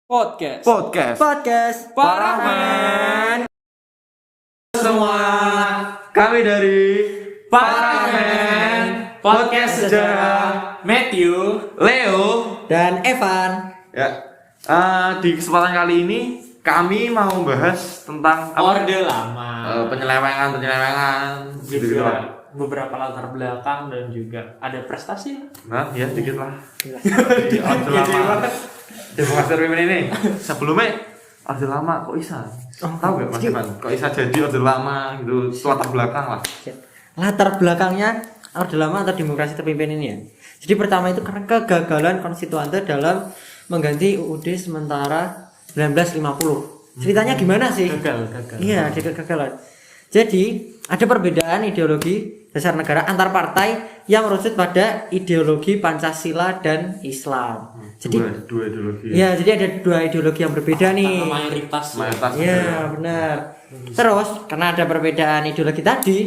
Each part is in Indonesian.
Podcast. Podcast Paramen. semua, kami dari Paramen. Podcast sejarah. Matthew. Leo. dan Evan. Ya. Di kesempatan kali ini kami mau membahas tentang Orde Lama. penyelewengan Juga beberapa latar belakang dan juga ada prestasi. Nah, ya dikit lah. Di Orde Lama. Demokrasi terpimpin ini. Sebelumnya Orde Lama kok bisa? Tahu gak Mas Evan? Kok bisa jadi Orde Lama gitu? Latar belakang lah. Latar belakangnya Orde Lama atau demokrasi terpimpin ini ya. Jadi pertama itu karena kegagalan konstituante dalam mengganti UUD sementara 1950. Ceritanya gimana sih? Gagal. Iya, ada kegagalan. Jadi ada perbedaan ideologi dasar negara antar partai yang merucut pada ideologi Pancasila dan Islam. Jadi dua ideologi. ya, jadi ada dua ideologi yang berbeda nih. Karena mayoritas. Iya, benar. Terus karena ada perbedaan ideologi tadi,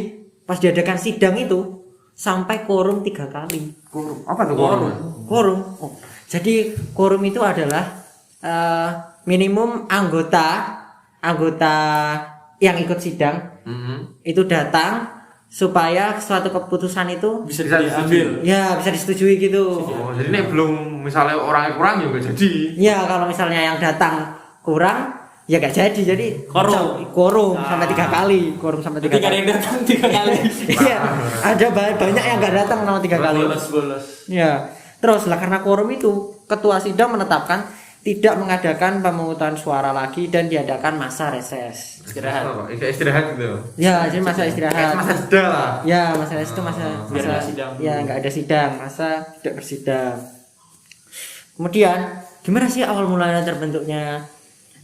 pas diadakan sidang itu sampai quorum 3 kali. Quorum. Apa tuh quorum? Quorum. Oh, jadi quorum itu adalah minimum anggota yang ikut sidang itu datang supaya suatu keputusan itu Bisa Bisa diambil. ya bisa disetujui gitu. Oh, jadi ini belum misalnya orangnya kurang ya nggak jadi. Ya kalau misalnya yang datang kurang ya gak jadi. Jadi Quorum. sampai 3 kali. Quorum sampai 3 Ketika ada kali. yang datang 3 kali. Iya, ada banyak yang gak datang sama 3 kali. Bolos. Ya. Terus lah karena quorum itu ketua sidang menetapkan tidak mengadakan pemungutan suara lagi dan diadakan masa reses. Istirahat. Istirahat gitu. Ya, jadi masa Kayak istirahat. masa jeda lah. Ya, masa reses itu masa Biar nggak sidang dulu. Ya, nggak ada sidang, masa tidak bersidang. Kemudian, gimana sih awal mulanya terbentuknya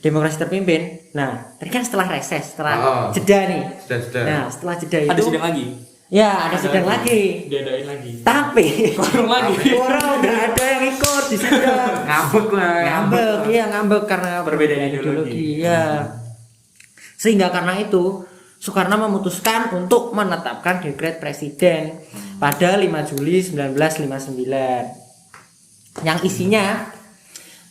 demokrasi terpimpin? Nah, tadi kan setelah reses, setelah jeda nih. Jeda. Nah, setelah jeda itu Ada sidang lagi. ya, ada sidang lagi. Diadain lagi. Tapi Quorum lagi. orang nggak ada yang ikut di sidang. Ngambek lah. Ngambek karena Perbedaan ideologi. ya. Sehingga karena itu Soekarno memutuskan untuk menetapkan dekret presiden pada 5 Juli 1959 yang isinya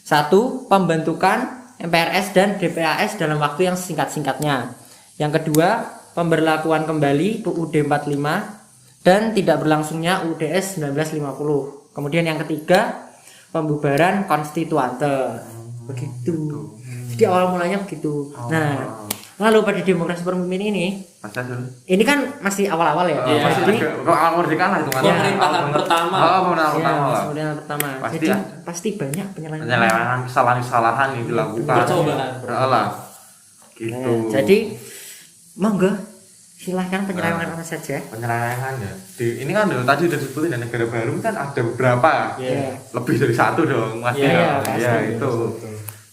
satu, pembentukan MPRS dan DPAS dalam waktu yang singkat-singkatnya. Yang kedua, pemberlakuan kembali UUD 45 dan tidak berlangsungnya UUDS 1950. Kemudian yang ketiga, pembubaran konstituante. Begitu. Jadi awal mulanya begitu. Nah, lalu pada demokrasi terpimpin ini kan masih awal-awal ya. Iya. Jadi Kalau awal merdeka lah itu Pemerintahan pertama. Pemerintahan pertama lah. pemerintahan pertama. Pasti Jadi ada. pasti banyak penyelewengan. Penyelewengan, kesalahan-kesalahan yang dilakukan. Percobaan. Lah. Gitu. Nah, jadi monggo silahkan penyelewengan apa saja. Penyelewengan ya. Ini kan tadi udah disebutin ya, negara baru kan ada beberapa. Iya. Lebih dari satu dong, Mas. Iya, Ya, pasti. itu.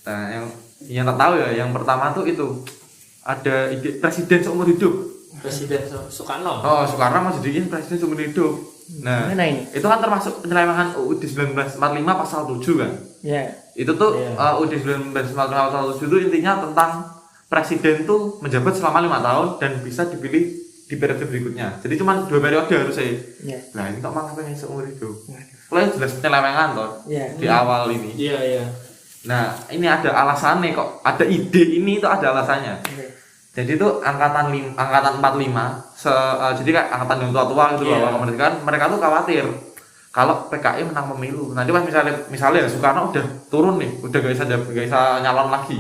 Nah, yang tak tahu ya, yang pertama tuh itu ada ide presiden seumur hidup. Presiden Soekarno. Oh, Soekarno mau jadiin presiden seumur hidup. Nah, Gimana ini? itu kan termasuk penyelewengan UUD 1945 pasal 7 kan. Ya. Itu tuh Iya. UUD 1945 pasal 7 itu intinya tentang presiden tuh menjabat selama 5 tahun dan bisa dipilih di periode berikutnya. Jadi cuma 2 periode harusnya. Ya. Nah, ini kok malah pengen seumur hidup. Kalau jelas penyelewengan toh Iya. di awal ini. Iya. Nah, ini ada alasannya kok. Ada ide ini itu ada alasannya. Jadi itu angkatan 45 jadi kayak angkatan yang tua-tua gitu Iya. loh, mereka tuh khawatir kalau PKI menang pemilu. Nanti pas misalnya Soekarno udah turun nih, udah gak bisa nyalon lagi.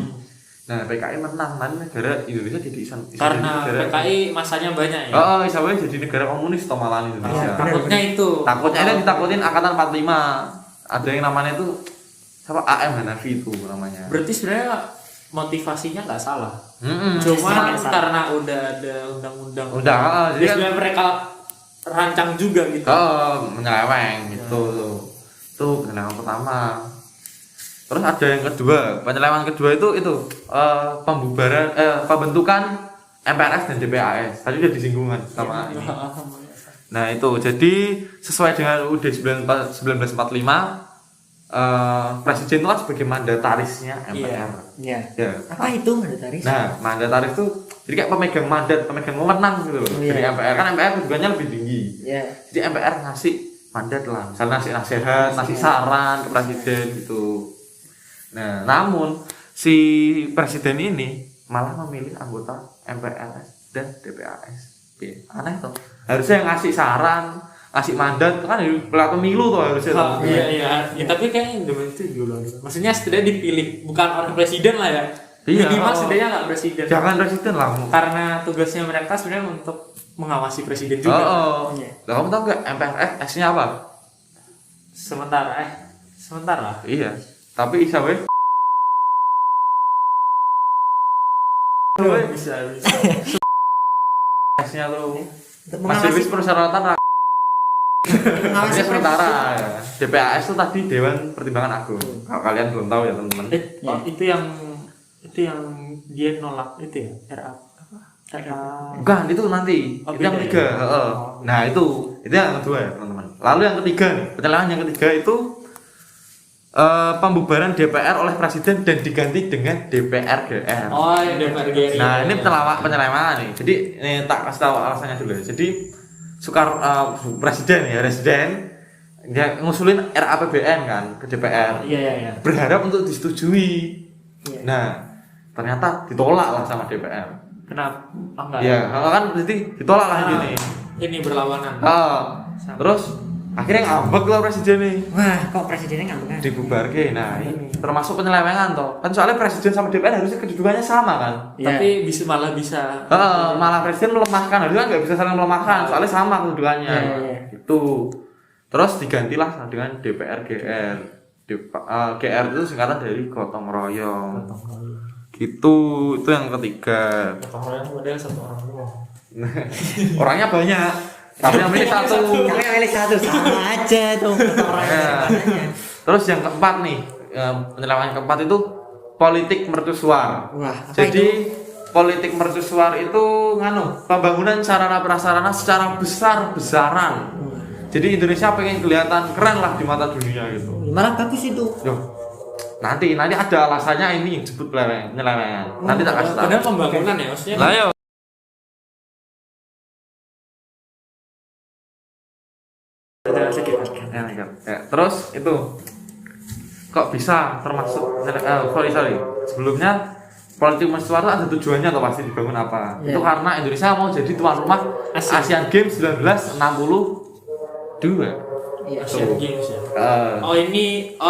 Nah, PKI menang, nanti negara Indonesia jadi Karena jadi negara, PKI masanya banyak ya. bisa jadi negara komunis toh malah Indonesia. Takutnya itu. Takutnya ini ditakutin angkatan 45. Ada yang namanya tuh siapa AM Hanafi itu namanya. Berarti sebenarnya motivasinya nggak salah. Salah. Cuma karena udah ada undang-undang. Udah, jadi Jadi kan sebenarnya mereka rancang juga gitu. menyeleweng gitu tuh. Itu penyelewengan pertama. Terus ada yang kedua, penyelewengan kedua itu pembentukan MPRS dan DPAS. Tadi udah disinggungan sama ini. Nah, itu jadi sesuai dengan UUD 1945 presiden itu kan sebagai mandatarisnya MPR. Ya. Ya. Apa itu mandataris? Nah, mandataris itu jadi kayak pemegang mandat, pemegang wewenang gitu loh. Iya. Dari MPR kan MPR tujuannya lebih tinggi. Ya. Jadi MPR ngasih mandat lah, misalnya ngasih nasihat, ngasih saran ke presiden gitu. Nah, namun si presiden ini malah memilih anggota MPRS dan DPAS. Aneh tuh. Harusnya yang ngasih saran, ngasih mandat kan pelat pemilu tuh harusnya. Iya. Tapi kayaknya Indonesia itu dulu. Maksudnya setidaknya dipilih bukan orang presiden lah ya. Iya. Minimal setidaknya nggak presiden. Jangan presiden lah. Karena tugasnya mereka sebenarnya untuk mengawasi presiden juga. Iya. Lah kamu tahu nggak MPRS S-nya apa? Sementara. Iya. Tapi bisa weh. Bisa. S-nya tuh Untuk masih mengawasi wis persyaratan mengawasi sementara ya. DPAS itu tadi Dewan Pertimbangan Agung. Kalau kalian belum tahu ya teman-teman. Itu yang dia nolak itu ya RA apa? Bukan, itu nanti. Oh, Itu yang beda ketiga. ya? Heeh. Nah, itu yang kedua ya, teman-teman. Lalu yang ketiga nih, penyelewengan yang ketiga itu pembubaran DPR oleh presiden dan diganti dengan DPR GR. Oh, yang DPR GR. Nah, ini penyelewengan nih. Jadi, ini tak kasih tahu alasannya dulu. Jadi, presiden dia ngusulin RAPBN kan ke DPR. Iya. Berharap untuk disetujui. Iya. Nah, ternyata ditolak lah sama DPR. Kenapa? Oh, enggak. Iya, kan berarti ditolak lah gini. Ini berlawanan. Terus akhirnya ngambek lah presiden nih. Wah, kok presidennya ngambek kan? Dibubarke. Nah, ini termasuk penyelewengan toh. Kan soalnya presiden sama DPR harusnya kedudukannya sama kan. Tapi malah bisa. Malah presiden melemahkan, harusnya kan nggak bisa saling melemahkan, soalnya sama kedudukannya. Iya. Itu. Terus digantilah dengan DPR GR. GR itu singkatan dari gotong royong. Gitu, itu yang ketiga. Gotong royong model satu orang doang. Orangnya banyak, tapi yang milih satu. Kamu yang milih satu sama aja tuh orang Ya. Terus yang keempat nih, penyelewengan keempat itu politik mercusuar. Wah, apa Jadi politik mercusuar itu pembangunan sarana prasarana secara besar-besaran. Jadi Indonesia pengen kelihatan keren lah di mata dunia gitu. Malah bagus itu. Yo, nanti ada alasannya ini yang disebut penyelewengan. Nanti tak kasih tahu. Padahal pembangunan ya, maksudnya. Lah yo. Ya, terus itu kok bisa termasuk sorry sebelumnya politik mercusuar itu ada tujuannya atau pasti dibangun apa? Yeah. Itu karena Indonesia mau jadi tuan rumah Asian Games 1962. Iya. Asian Games ya.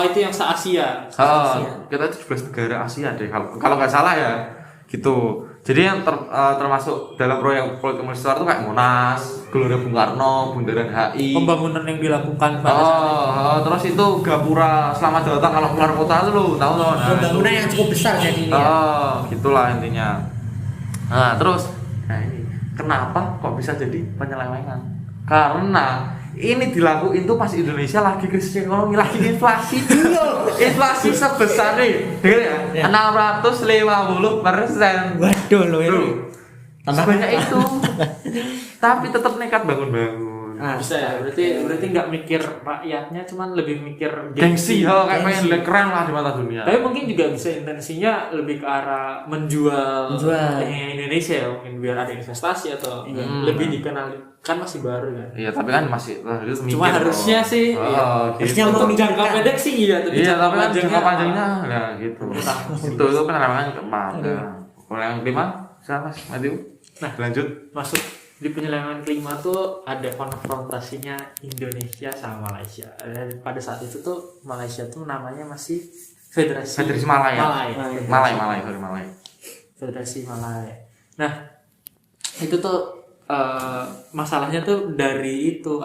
Itu yang se-Asia. Kita 17 negara Asia deh kalau nggak salah ya gitu. Jadi yang termasuk dalam proyek politik mercusuar itu kayak Monas, Gelora Bung Karno, Bundaran HI. Pembangunan yang dilakukan pada saat itu. Terus itu Gapura Selamat Datang kalau keluar kota itu lo tahu loh. Pembangunan yang cukup besar jadi ini. Gitulah intinya. Nah, terus ini kenapa kok bisa jadi penyelewengan? Karena ini dilakuin tuh pas Indonesia lagi krisis ekonomi, lagi inflasi. Inflasi sebesar nih, dengar ya? 650%. Waduh lo ini. Sebanyak itu. Tapi tetap nekat bangun-bangun. Bisa ya, berarti nggak mikir rakyatnya, cuman lebih mikir Gengsi, kayak pengen lihat keren lah di mata dunia. Tapi mungkin juga bisa intensinya lebih ke arah menjual Indonesia ya, mungkin biar ada investasi atau lebih dikenal, kan masih baru ya. Iya, tapi kan masih cuma harusnya sih harusnya untuk jangka pendek sih iya, tapi kan jangka panjangnya ya gitu. Itu penyelewengan keempat. Kalau yang kelima, siapa Mas Matthew? Nah, lanjut masuk di penyelewengan kelima tuh ada konfrontasinya Indonesia sama Malaysia. Dan pada saat itu tuh Malaysia tuh namanya masih Federasi Malay. Malay. Federasi Malay. Nah, itu tuh masalahnya tuh dari itu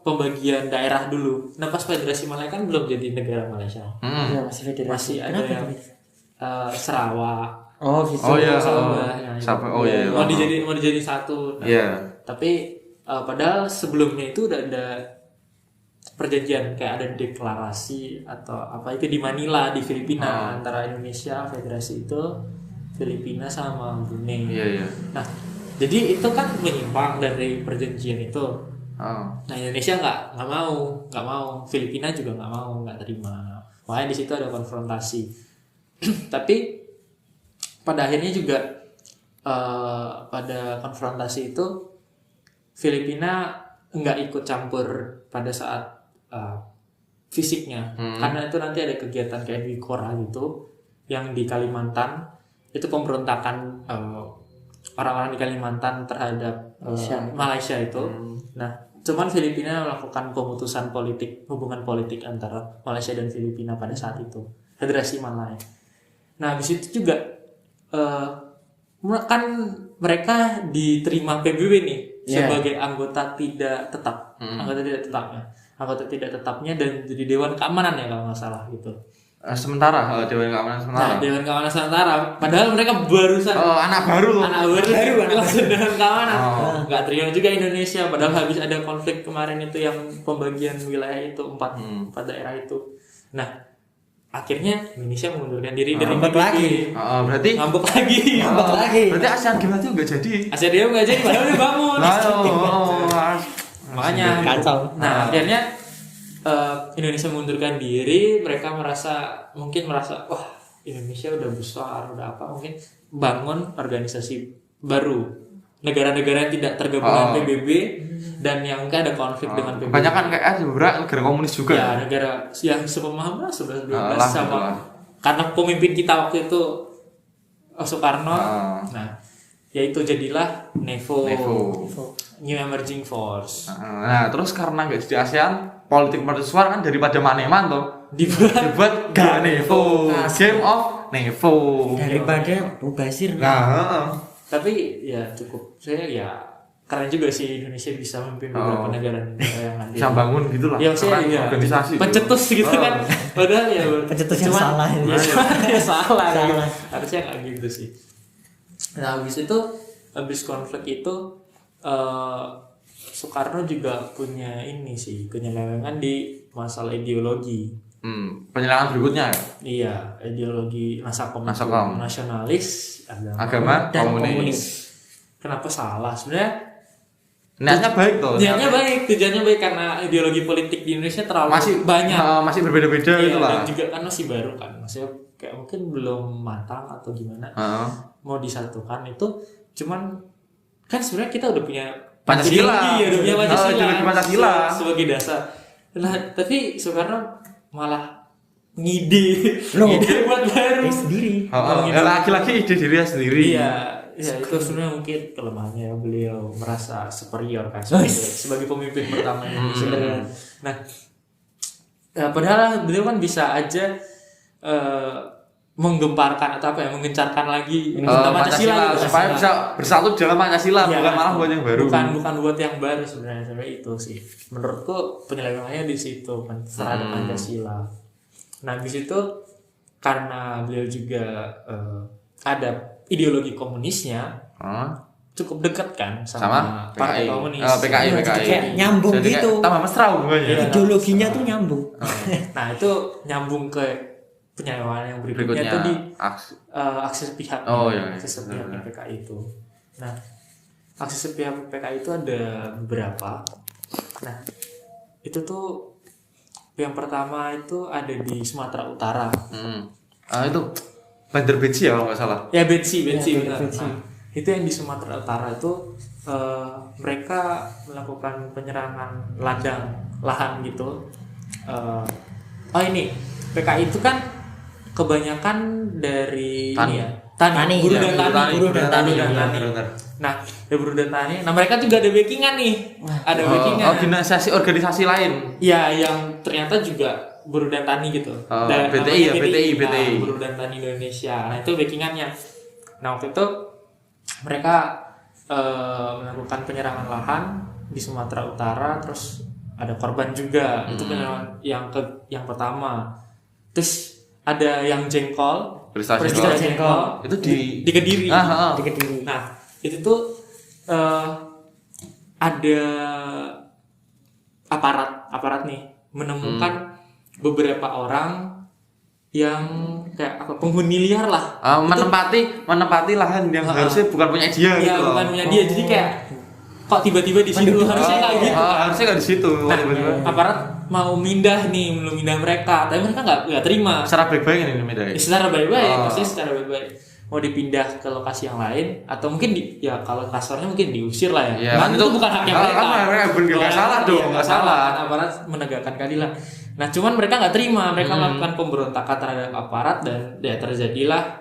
pembagian daerah dulu. Nah, pas Federasi Malay kan belum jadi negara Malaysia. Ya, masih federasi. Masih ada yang Sarawak. Gitu. Mau dijadi satu. Nah, tapi padahal sebelumnya itu udah ada perjanjian, kayak ada deklarasi atau apa itu di Manila di Filipina antara Indonesia, Federasi itu Filipina sama Brunei. Nah, jadi itu kan menyimpang dari perjanjian itu. Nah, Indonesia nggak mau, Filipina juga nggak terima. Makanya di situ ada konfrontasi. Tapi pada akhirnya juga pada konfrontasi itu Filipina nggak ikut campur pada saat fisiknya. Karena itu nanti ada kegiatan kayak di Kora gitu yang di Kalimantan, itu pemberontakan orang-orang di Kalimantan terhadap Malaysia itu. Nah, cuman Filipina melakukan pemutusan hubungan politik antara Malaysia dan Filipina pada saat itu, Federasi Malaya. Nah, habis itu juga kan mereka diterima PBB nih sebagai anggota tidak tetap, anggota tidak tetapnya dan jadi Dewan Keamanan ya kalau nggak salah gitu. Sementara Dewan Keamanan sementara. Nah, Dewan Keamanan sementara. Padahal mereka barusan anak baru langsung Dewan Keamanan. Nggak terima juga Indonesia. Padahal habis ada konflik kemarin itu yang pembagian wilayah itu empat daerah itu. Nah, akhirnya Indonesia mengundurkan diri dari ngambek lagi. Berarti ngambek lagi. Berarti ASEAN Games itu nggak jadi. ASEAN Games nggak jadi. Padahal udah bangun. Makanya kacau. Nah, akhirnya Indonesia mengundurkan diri, mereka mungkin merasa wah Indonesia udah besar, udah apa, mungkin bangun organisasi baru, negara-negara yang tidak tergabung dengan PBB dan yang mungkin ada konflik dengan PBB. Kebanyakan kayak beberapa negara komunis juga. Ya, negara yang sepemahaman 11-12 sama karena pemimpin kita waktu itu Soekarno. Nah, yaitu jadilah NEVO. New Emerging Force. Nah, terus karena nggak jadi ASEAN, politik mercusuar kan daripada Maneman tuh dibuat GANEVO, Game of Nevo. Daripada Mubazir. Nah, tapi ya cukup. Saya ya keren juga sih Indonesia bisa memimpin beberapa negara yang nanti. Bisa bangun gitulah. Ya maksudnya ya, organisasi. Pencetus gitu kan. Padahal ya pencetus yang salah. Ya salah. Harusnya nggak gitu sih. Nah, habis konflik itu Soekarno juga punya penyelewengan di masalah ideologi. Penyelewengan berikutnya ya? Iya, ideologi Nasakom. Nasionalis, agama dan komunis. Kenapa salah? Sebenarnya niatnya baik tuh. Tujuannya baik karena ideologi politik di Indonesia terlalu banyak. Masih berbeda-beda gitu lah. Dan juga kan masih baru kan. Maksudnya kayak mungkin belum matang atau gimana. Mau disatukan itu cuman kan sebenarnya kita udah punya Pancasila. Pancasila sebagai dasar. Nah, tapi Soekarno malah ngide buat baru sendiri. Lagi-lagi ide dirinya sendiri. Iya, itu sebenarnya mungkin kelemahannya, beliau merasa superior kan sebagai pemimpin pertama Indonesia. Nah, padahal beliau kan bisa aja menggemparkan atau menggencarkan lagi Pancasila supaya bisa bersatu dalam Pancasila, bukan malah buat yang baru. Bukan buat yang baru sebenarnya itu sih. Menurutku penyelewengannya di situ terhadap Pancasila. Nah, di situ karena beliau juga ada ideologi komunisnya, cukup dekat kan sama partai komunis. PKI. Kayak nyambung jadi gitu. Tambah mesra hubungannya. Ideologinya tuh nyambung. Nah, itu nyambung ke penyelewengan yang berikutnya itu di aksi sepihak. Aksi sepihak PKI itu. Nah, aksi sepihak PKI itu ada beberapa. Nah, itu tuh yang pertama itu ada di Sumatera Utara. Itu Bandar Betsi ya kalau nggak salah. Ya Betsi. Nah, itu yang di Sumatera Utara itu mereka melakukan penyerangan ladang lahan gitu. Ini PKI itu kan kebanyakan dari tani. Buruh dan tani. Nah, ada buruh dan tani. Nah, mereka juga ada backingan nih. Ada backingan. Organisasi lain. Ya, yang ternyata juga buruh dan tani gitu. BTI. Buruh dan Tani Indonesia. Nah, itu backingannya. Nah, waktu itu mereka melakukan penyerangan lahan di Sumatera Utara, terus ada korban juga. Itu penyerangan yang pertama. Terus ada yang jengkol, peristiwa jengkol itu di Kediri. Di Kediri. Nah, itu tuh ada aparat nih menemukan beberapa orang yang kayak penghuni liar lah. Menempati lahan yang harusnya bukan punya dia gitu. Iya, bukan punya dia. Jadi kayak kok tiba-tiba di situ harusnya nggak gitu. Harusnya nggak di situ. Nah, aparat mau mindah mereka, tapi mereka nggak terima. Secara baik-baik ini mindah. Secara baik-baik, maksudnya secara baik-baik. Mau dipindah ke lokasi yang lain atau mungkin kalau kasarnya mungkin diusir lah ya. Kan itu bukan haknya mereka. Nggak salah dong, nggak salah. Aparat menegakkan keadilan. Nah cuman mereka nggak terima, mereka melakukan pemberontakan terhadap aparat dan ya terjadilah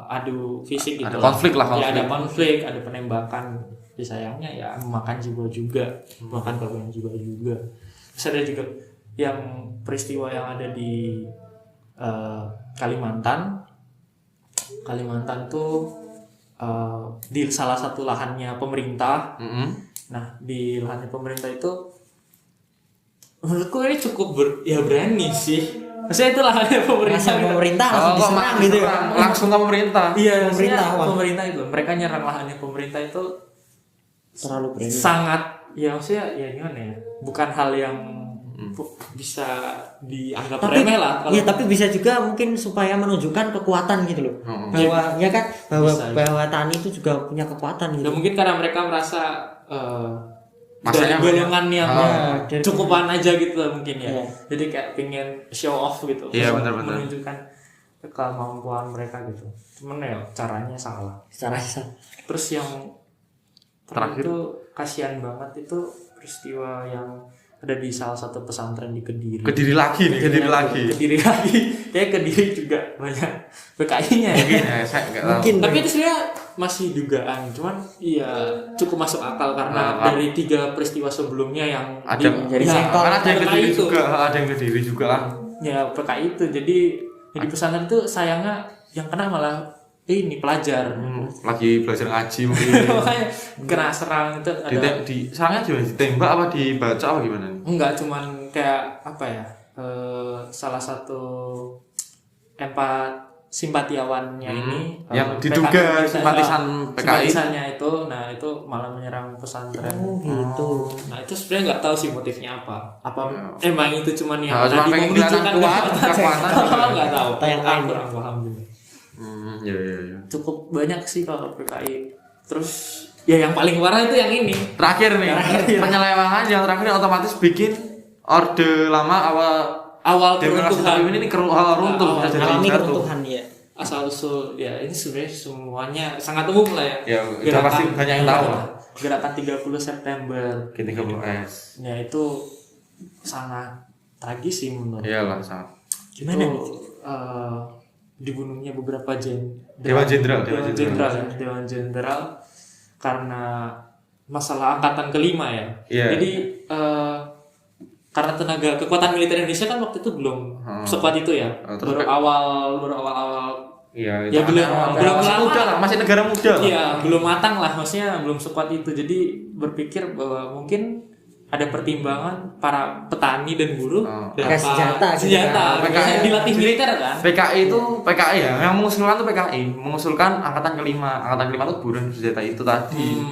adu fisik gitu. Ada konflik lah. Ya ada konflik, ada penembakan. Sayangnya ya memakan jiwa juga, memakan korban jiwa juga. Terus ada juga yang peristiwa yang ada di Kalimantan tuh di salah satu lahannya pemerintah. Nah di lahannya pemerintah itu menurutku ini cukup berani sih. Maksudnya itu lahannya pemerintah langsung diserang gitu ya. Langsung ke pemerintah. Iya, pemerintah itu mereka nyerang lahannya pemerintah itu terlalu berani. Sangat ya maksudnya ya gimana ya? Bukan hal yang bisa dianggap remeh lah. Iya, tapi bisa juga mungkin supaya menunjukkan kekuatan gitu loh. Bahwa ya kan bahwa Tani itu juga punya kekuatan gitu. Dan mungkin karena mereka merasa masanya dari golongan yang cukupan aja gitu lah mungkin ya. Jadi kayak pengen show off gitu. Iya, benar-benar. Menunjukkan kemampuan mereka gitu. Cuman ya caranya salah. Terus yang terakhir itu kasihan banget itu peristiwa yang ada di salah satu pesantren di Kediri. Kediri lagi. Kayak Kediri juga banyak PKI-nya ya. Saya enggak tahu. Tapi itu sebenarnya masih dugaan, cuman iya cukup masuk akal karena dari 3 peristiwa sebelumnya yang ada menjadi sektor. Ada yang Kediri juga, ada yang Kediri juga lah. Ya PKI itu jadi di pesantren itu sayangnya yang kena malah ini pelajar. Lagi belajar ngaji mungkin. Makanya kena serang itu ada serangnya juga ditembak apa dibaca apa gimana? Enggak, cuman kayak apa ya? Salah satu simpatiawannya ini yang diduga simpatisan PKI. Simpatisannya itu, nah itu malah menyerang pesantren. Gitu. Nah itu sebenarnya nggak tahu sih motifnya apa. Emang itu cuman yang cuma pengen kelihatan kuat, kekuatan. Nggak tahu. Yang lain kurang paham juga. Ya. Cukup banyak sih kalau PKI. Terus ya yang paling parah itu yang ini. Terakhir nih, penyelewengan yang terakhir otomatis bikin orde lama awal keruntuhan ini runtuh bisa jadi keruntuhan ya. Asal usul ya ini sebenarnya semuanya sangat umum lah ya. Ya, udah pasti banyak yang tahu lah. Gerakan 30 September G30S. Ya itu sangat tragis sih menurut. Iyalah sangat. Gimana nih? Dibunuhnya beberapa Dewan Jenderal karena masalah angkatan kelima ya. Yeah. Jadi karena tenaga kekuatan militer Indonesia kan waktu itu belum sekuat itu ya. Baru awal Iya, ya belum muda lah, masih negara muda. Iya, belum matang lah, maksudnya belum sekuat itu. Jadi berpikir bahwa mungkin ada pertimbangan para petani dan buruh dan senjata PKI dilatih militer kan. PKI ya, yang mengusulkan tuh PKI, mengusulkan angkatan kelima itu buruh senjata itu tadi.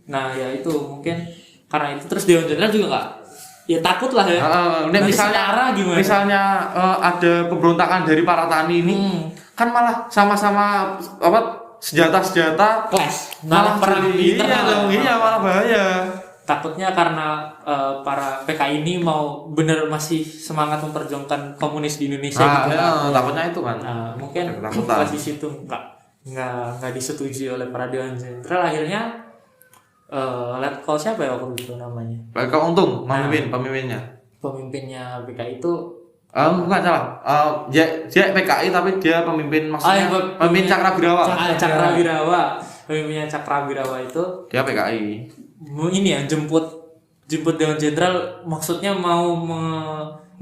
Nah ya itu mungkin karena itu terus Dewan Jenderal juga nggak ya takut lah ya. Misalnya ada pemberontakan dari para tani ini kan malah sama-sama senjata clash, malah perang internal. Iya malah bahaya. Takutnya karena para PKI ini mau bener masih semangat memperjuangkan komunis di Indonesia gitu. Takutnya itu kan. Mungkin di situ nggak disetujui oleh para Dewan Jenderal. Akhirnya Letkol siapa ya waktu itu namanya? Letkol Untung, pemimpinnya. Pemimpinnya PKI itu bukan salah. Dia PKI tapi dia pemimpin maksudnya pemimpin Cakrabirawa. Pemimpinnya Cakrabirawa itu dia PKI. Ini ya jemput Dewan Jenderal maksudnya mau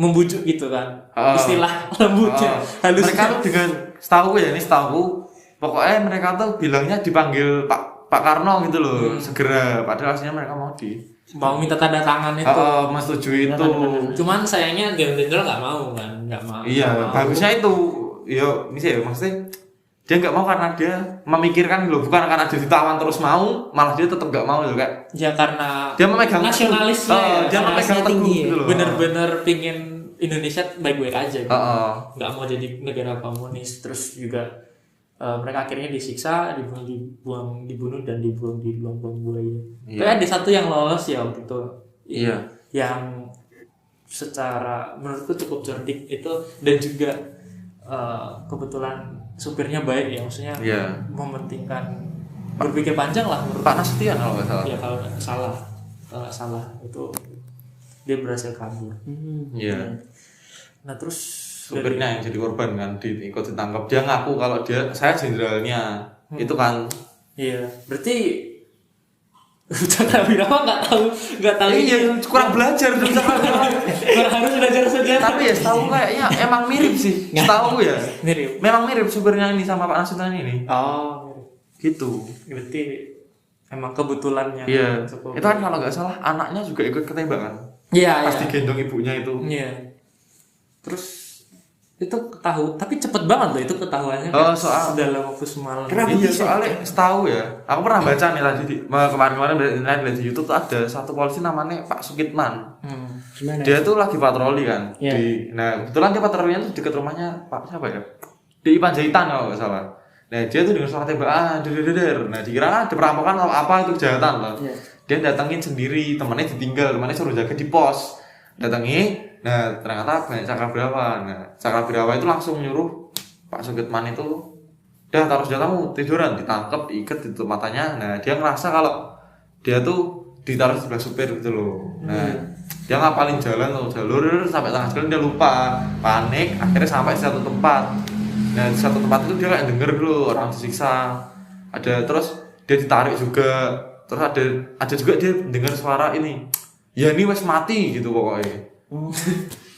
membujuk gitu kan. Istilah lembutnya halus. Mereka tuh dengan setahu pokoknya mereka tuh bilangnya dipanggil Pak Karno gitu loh segera, padahal aslinya mereka mau minta tanda tangan itu menyetujui itu. Cuman sayangnya Dewan Jenderal nggak mau. Iya, bagusnya itu maksudnya dia nggak mau karena dia memikirkan loh, bukan karena dia ditawan terus mau, malah dia tetap nggak mau loh kayak. Ya karena dia memegang nasionalisnya, dia memegang tinggi gitu loh. Bener-bener pingin Indonesia baik-baik aja gitu. Nggak mau jadi negara komunis. Terus juga mereka akhirnya disiksa, dibunuh dan dibuang di lubang buaya. Kayak ada satu yang lolos ya waktu itu. Iya. Yang secara menurutku cukup cerdik itu dan juga kebetulan supirnya baik ya, maksudnya mementingkan berpikir panjang lah menurut Pak Nasution kalau nggak salah. Ya kalau nggak salah itu dia berhasil kabur. Iya. Nah terus supirnya yang jadi korban kan, ikut ditangkap. Dia ngaku kalau saya jenderalnya. Itu kan. Iya, berarti Cakrawirawa nggak tahu. Iya, kurang belajar dong Cakrawirawa. Harus belajar sejarah. Tapi ya setahu kayaknya emang mirip sih. Setahu ya. Mirip. Memang mirip supirnya ini sama Pak Nasution ini. Oh, gitu. Berarti emang kebetulannya. Iya. Itu kan kalau nggak salah anaknya juga ikut ketembak kan. Iya. Pas digendong ibunya itu. Iya. Terus itu tapi cepet banget loh itu ketahuannya. Soal dalam waktu semalam. Iya, soalnya setahu ya. Aku pernah baca nih tadi kemarin lihat di YouTube tuh ada satu polisi namanya Pak Sukitman. Gimana? Dia tuh lagi patroli kan. Yeah. Nah, kebetulan dia patrolinya tuh dekat rumahnya Pak siapa ya? Di Panjaitan kalau nggak salah. Nah, dia tuh dengan suara tembakan, der. Nah, dikira ada perampokan atau apa itu kejahatan loh. Yeah. Dia datengin sendiri, temannya ditinggal, temannya suruh jaga di pos. Datangi. Nah, ternyata banyak Cakrawirawa. Nah, Cakrawirawa itu langsung nyuruh Pak Sukitman itu udah taruh senjatamu, tiduran, ditangkap, diikat, ditutup matanya. Nah, dia ngerasa kalau dia tuh ditaruh di sebelah supir gitu loh. Nah, dia ngapalin jalan atau jalur sampai tengah jalan dia lupa, panik, akhirnya sampai di satu tempat. Nah, di satu tempat itu dia kayak denger dulu orang disiksa. Terus dia ditarik juga. Terus ada juga dia dengar suara ini. Ya ini wes mati gitu pokoknya.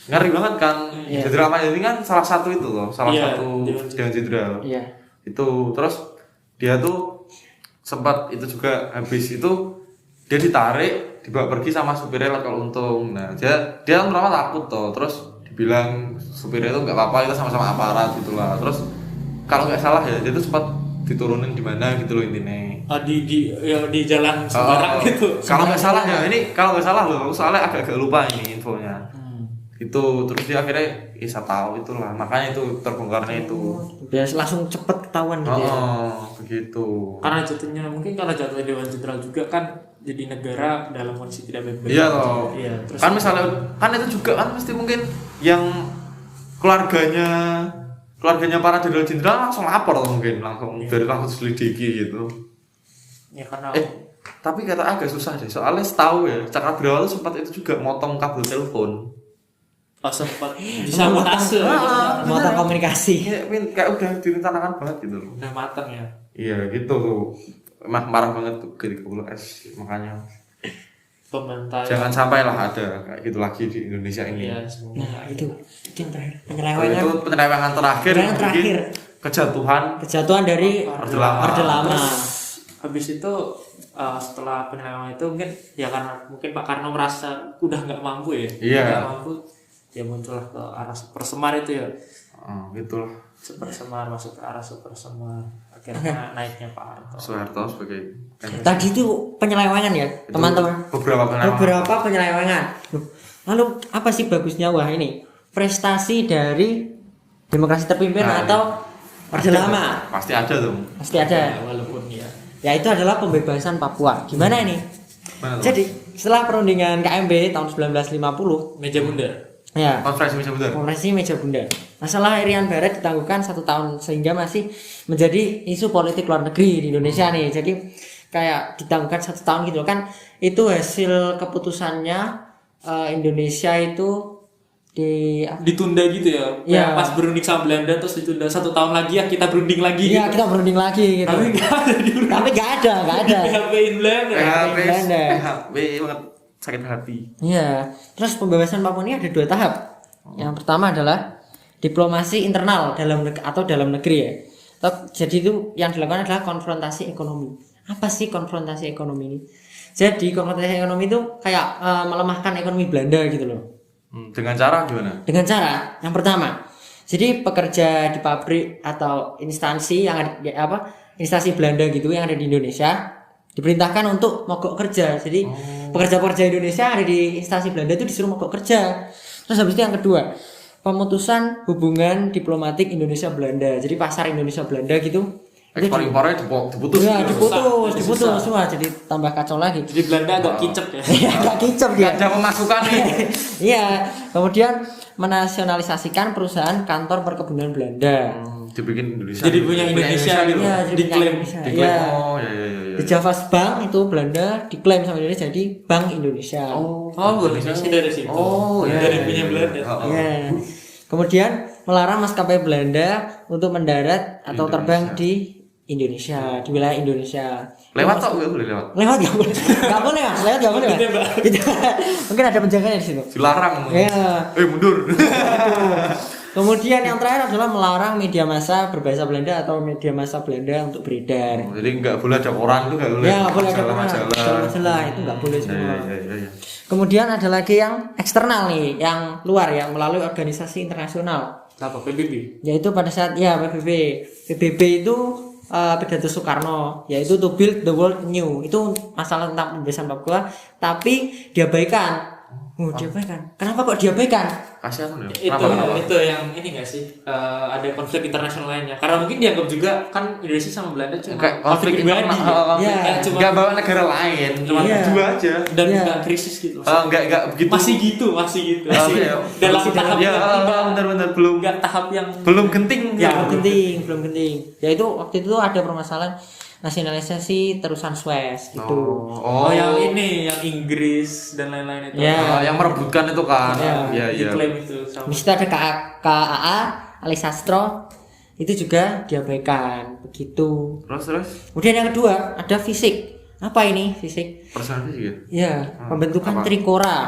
Ngeri banget kan. Yeah. Jenderal ini kan salah satu itu loh, satu Dewan Jenderal. Iya. Itu terus dia tuh sempat itu juga habis itu dia ditarik, dibawa pergi sama supirnya kalau untung. Nah, dia kan pertama takut toh, terus dibilang supirnya itu nggak apa-apa, itu sama-sama aparat gitulah. Terus kalau nggak salah ya dia tuh sempat diturunin di mana gitu loh intinya. Di jalan sembarang gitu. Kalau nggak salah ya, ini kalau nggak salah loh, soalnya agak lupa ini infonya. Itu terus dia akhirnya bisa tahu itulah, makanya itu terbongkarnya itu. Biar langsung cepet ketahuan gitu ya. Begitu. Karena jatuhnya Dewan Jenderal juga kan jadi negara dalam kondisi tidak baik-baik. Iya loh. Iya, terus kan misalnya kan itu juga kan mesti mungkin yang keluarganya para jenderal langsung lapor mungkin langsung selidiki gitu. Ya karena tapi kata agak susah deh soalnya setahu ya Cakrawirawa itu sempat itu juga motong kabel telepon. Sempat disabotase. Motong komunikasi. Kayak udah direncanakan banget gitu loh. Udah matang ya. Iya gitu tuh. Emang marah banget tuh G30S makanya. Pemerintah. Jangan sampai lah ada kayak gitu lagi di Indonesia ini. Iya, nah, itu yang terakhir. Penyelewengan. Itu penyelewengan terakhir. Kejatuhan dari Orde Lama. Habis itu setelah penyelewengan itu mungkin ya karena mungkin Pak Karno merasa udah nggak mampu ya. Iya. Nggak mampu. Ya muncullah ke arah Supersemar itu ya. Gitu lah. Supersemar masuk ke arah Supersemar. Akhirnya naiknya Pak Harto. Soeharto sebagai tadi itu penyelewengan ya, teman-teman. Beberapa penyelewengan. Lalu apa sih bagusnya ini? Prestasi dari demokrasi terpimpin atau Orde Lama? Pasti ada dong. Pasti ada. Ya, walaupun ya. Ya itu adalah pembebasan Papua. Gimana ini? Jadi setelah perundingan KMB tahun 1950, Meja Bundar. Ya. Konferensi Meja Bundar. Masalah Irian Barat ditangguhkan 1 tahun sehingga masih menjadi isu politik luar negeri di Indonesia nih. Jadi kayak ditangguhkan 1 tahun gitu kan. Itu hasil keputusannya Indonesia itu ditunda gitu ya. Ya. Pas berunding sama Belanda terus ditunda 1 tahun lagi ya kita berunding lagi. Iya, gitu. Kita berunding lagi gitu. Tapi nggak ada. PHP-in Belanda. PHP banget. Sakit hati. Iya. Terus pembebasan Papua ini ada 2 tahap. Yang pertama adalah diplomasi internal dalam negeri ya. Jadi itu yang dilakukan adalah konfrontasi ekonomi. Apa sih konfrontasi ekonomi ini? Jadi konfrontasi ekonomi itu kayak melemahkan ekonomi Belanda gitu loh. Dengan cara gimana? Dengan cara yang pertama. Jadi pekerja di pabrik atau instansi yang ada instansi Belanda gitu yang ada di Indonesia diperintahkan untuk mogok kerja. Jadi pekerja-pekerja Indonesia yang ada di instansi Belanda itu disuruh mogok kerja. Terus habis itu yang kedua, pemutusan hubungan diplomatik Indonesia Belanda. Jadi pasar Indonesia Belanda gitu. Ekspor impornya diputus. Ya, diputus semua. Jadi tambah kacau lagi. Jadi Belanda agak kicep ya. Agak kicep dia. Ada pemasukan nih. Iya. Kemudian menasionalisasikan perusahaan kantor perkebunan Belanda. Dibikin Indonesia. Jadi punya Indonesia gitu. Iya, diklaim. Iya. Oh, ya. Di Javas Bank itu Belanda diklaim sama Indonesia jadi Bank Indonesia. Indonesia dari situ. Oh, iya. Dari punya Belanda. Iya. Kemudian melarang maskapai Belanda untuk mendarat atau terbang di Indonesia, di wilayah Indonesia. Lewat kok nggak boleh lewat. Lewat nggak boleh, nggak boleh mas, lewat nggak boleh mas. Gitu. Mungkin ada penjaganya di situ. Dilarang. Ya. Mundur. Kemudian yang terakhir adalah melarang media massa berbahasa Belanda atau media massa Belanda untuk beredar. Jadi nggak boleh ada koran itu nggak boleh. Ya nggak boleh ada koran, majalah itu nggak boleh semua. Kemudian ada lagi yang eksternal nih, yang luar ya, melalui organisasi internasional. Apa PBB? Yaitu pada saat ya PBB itu pidato Soekarno, yaitu to build the world new. Itu masalah tentang pembebasan Papua, tapi diabaikan. Diabaikan. Kenapa kok diabaikan? Kasihan ya. Itu yang ini nggak sih? Ada konflik internasional lainnya. Karena mungkin dianggap juga kan Indonesia sama Belanda cuma konflik pribadi. Ya. Cuma nggak bawa negara lain, cuma dua aja. Dan nggak krisis gitu. Nggak begitu. Masih gitu. Dalam tahap benar belum. Nggak tahap yang belum genting. Ya belum genting. Yaitu waktu itu ada permasalahan nasionalisasi terusan Suez gitu. Yang ini, yang Inggris dan lain-lain itu. Ya. Yang merebutkan itu kan. Iya. Diklaim itu. Habis itu ada KAA, Alisastro, itu juga diabaikan begitu. Terus. Kemudian yang kedua ada fisik. Apa ini fisik? Persoalan fisik ya? Pembentukan Trikora.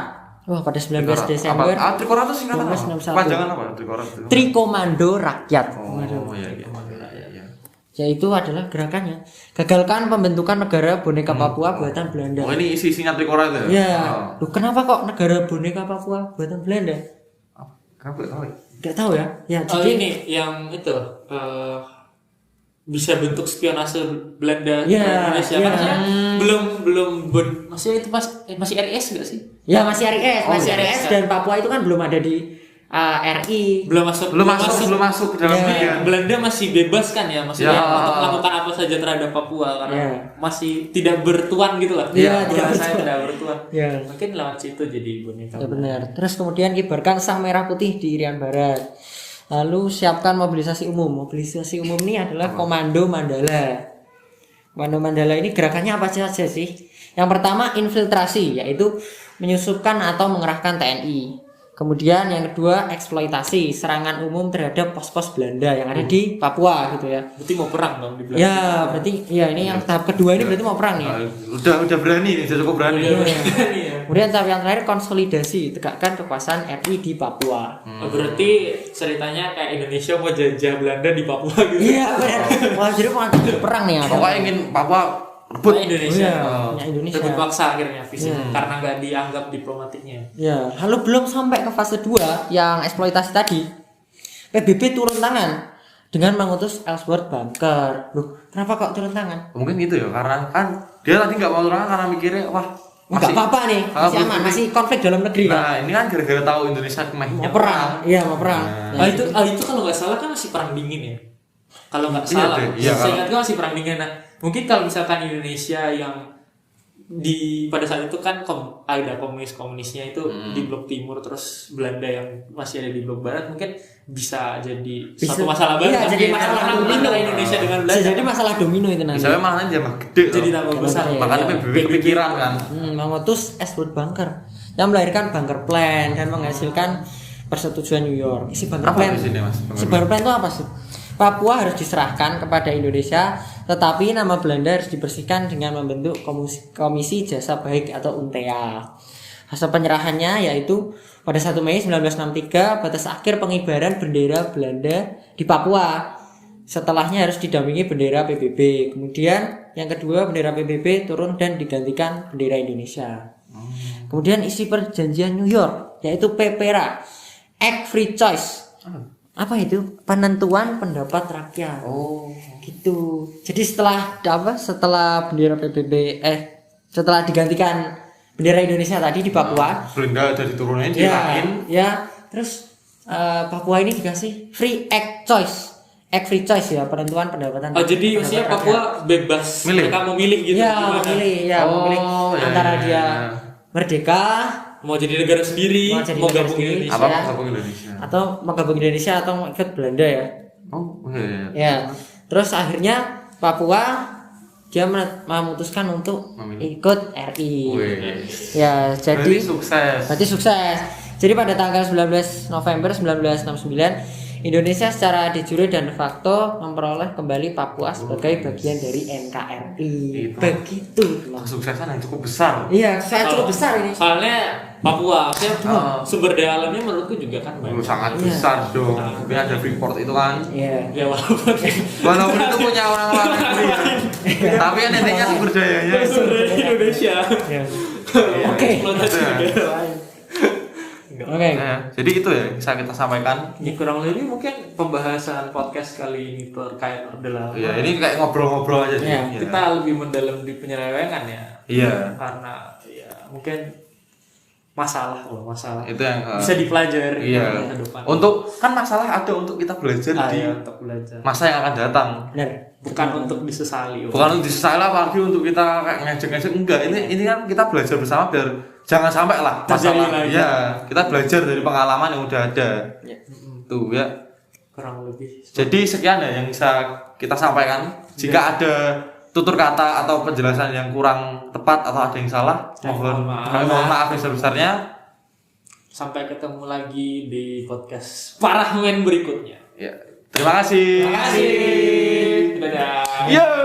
Wah, pada 19 Desember. Trikora itu singkatan apa? 1961. Panjangan apa Trikora? Trikomando Rakyat. Iya. Yaitu adalah gerakannya gagalkan pembentukan negara boneka Papua buatan Belanda. Ini isinya Trikora itu ya? Loh, kenapa kok negara boneka Papua buatan Belanda? Kenapa? Nggak tahu ya. Jadi ini yang itu bisa bentuk spionase Belanda ke Indonesia. Karena belum masih itu masih RIS nggak sih? Ya masih RIS dan Papua itu kan belum ada di RI, belum masuk ke dalam Belanda masih bebas kan ya, maksudnya untuk melakukan apa saja terhadap Papua karena masih tidak bertuan gitu lah. Tidak bertuan. Mungkin lewat situ jadi boneka. Ya benar. Terus kemudian kibarkan sang merah putih di Irian Barat. Lalu siapkan mobilisasi umum. Mobilisasi umum ini adalah Komando Mandala. Komando Mandala ini gerakannya apa saja sih? Yang pertama infiltrasi, yaitu menyusupkan atau mengerahkan TNI. Kemudian yang kedua eksploitasi, serangan umum terhadap pos-pos Belanda yang ada di Papua gitu ya. Berarti mau perang dong di Belanda. Ya, berarti ya ini yang tahap kedua ini berarti mau perang nih. Udah berani nih, cukup berani. Kemudian tahap yang terakhir konsolidasi, tegakkan kekuasaan RI di Papua. Berarti ceritanya kayak Indonesia mau jajah Belanda di Papua gitu. Iya, benar. Wah, jadi mau perang nih. Pokoknya ingin Papua rebut Indonesia. Indonesia. Rebut paksa akhirnya fisik karena nggak dianggap diplomatiknya. Ya, lalu belum sampai ke fase 2 yang eksploitasi tadi. PBB turun tangan dengan mengutus Ellsworth Bunker. Loh, kenapa kok turun tangan? Mungkin gitu ya, karena kan dia tadi nggak mau turun tangan karena mikirnya nggak apa-apa nih, masih aman, masih konflik dalam negeri. Nah, ini kan gara-gara tahu Indonesia mau perang. Iya, mau perang. Itu kalau nggak salah kan masih perang dingin ya. Kalau nggak salah, saya ingat masih perang dingin. Nah, mungkin kalau misalkan Indonesia yang pada saat itu kan ada komunisnya itu di blok timur, terus Belanda yang masih ada di blok barat, mungkin bisa jadi suatu masalah baru. Iya, jadi masalah domino Indonesia dengan Belanda. Bisa jadi masalah domino itu nanti. Misalnya malah jambah gede. Jadi tambah besar. Makanya PBB kepikiran kan. Mengutus Ellsworth Bunker yang melahirkan Bunker Plan dan menghasilkan persetujuan New York. Isi Bunker Plan. Isi Bunker Plan itu apa sih? Papua harus diserahkan kepada Indonesia, tetapi nama Belanda harus dibersihkan dengan membentuk Komisi Jasa Baik atau UNTEA. Hasil penyerahannya yaitu pada 1 Mei 1963 batas akhir pengibaran bendera Belanda di Papua. Setelahnya harus didampingi bendera PBB. Kemudian yang kedua bendera PBB turun dan digantikan bendera Indonesia. Kemudian isi perjanjian New York yaitu PPRA, Act Free Choice. Apa itu? Penentuan pendapat rakyat. Gitu. Jadi setelah bendera PBB setelah digantikan bendera Indonesia tadi di Papua, Belanda ada diturunin dihilangin. Ya, terus Papua ini dikasih free act free choice ya, penentuan pendapatan. Jadi maksudnya Papua bebas mereka memilih gitu. Ya, memilih antara dia merdeka, mau jadi negara sendiri, mau gabung Indonesia, atau mau gabung Indonesia atau mau ikut Belanda ya. Ya. Terus akhirnya Papua dia memutuskan untuk ikut RI. Ya, jadi sukses. Berarti sukses. Jadi pada tanggal 19 November 1969 Indonesia secara de jure dan de facto memperoleh kembali Papua sebagai bagian dari NKRI. Begitu. Kesuksesan yang cukup besar. Iya, saya cukup besar ini. Soalnya Papua, sumber daya alamnya menurutku juga kan banyak. Sangat besar dong. Mungkin ada Freeport itu kan. Iya. Ya walaupun itu punya orang-orang negeri. Tapi kan intinya sumber dayanya Indonesia. Oke. Eksplorasi negara lain. Oke. Jadi itu ya bisa kita sampaikan. Ya kurang lebih mungkin pembahasan podcast kali ini terkait Orde Lama. Ya ini kayak ngobrol-ngobrol aja sih. Ya, Kita lebih mendalam di penyelewengan ya. Iya. Karena ya mungkin masalah itu yang bisa dipelajari iya. ke depan. Untuk kan masalah ada untuk kita belajar di untuk belajar. masa yang akan datang. Benar. Bukan untuk disesali. Bukan untuk disesali apalagi untuk kita kayak ngejek-ngejek enggak. Ini kan kita belajar bersama biar jangan sampai lah masalah. Iya, kita belajar dari pengalaman yang udah ada. Ya. Tuh ya. Kurang lebih. Jadi sekian ya yang bisa kita sampaikan. Jika ada tutur kata atau penjelasan yang kurang tepat atau ada yang salah, mohon maaf sebesar-besarnya. Sampai ketemu lagi di podcast Parah Men berikutnya. Ya. Terima kasih. Terima kasih. Dadah. Yo.